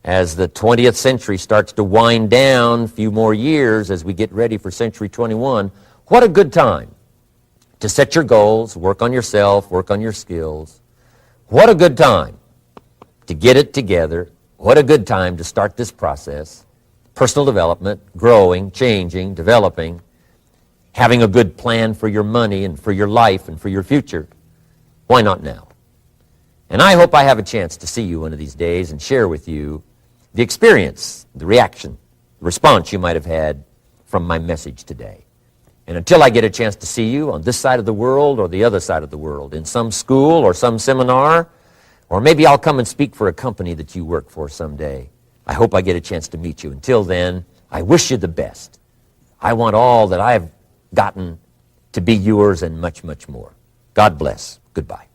as the 20th century starts to wind down, a few more years as we get ready for century 21. What a good time to set your goals, work on yourself, work on your skills. What a good time to get it together. What a good time to start this process. Personal development, growing, changing, developing, having a good plan for your money and for your life and for your future. Why not now? And I hope I have a chance to see you one of these days and share with you the experience, the reaction, the response you might have had from my message today. And until I get a chance to see you on this side of the world or the other side of the world, in some school or some seminar, or maybe I'll come and speak for a company that you work for someday. I hope I get a chance to meet you. Until then, I wish you the best. I want all that I've gotten to be yours and much, much more. God bless. Goodbye.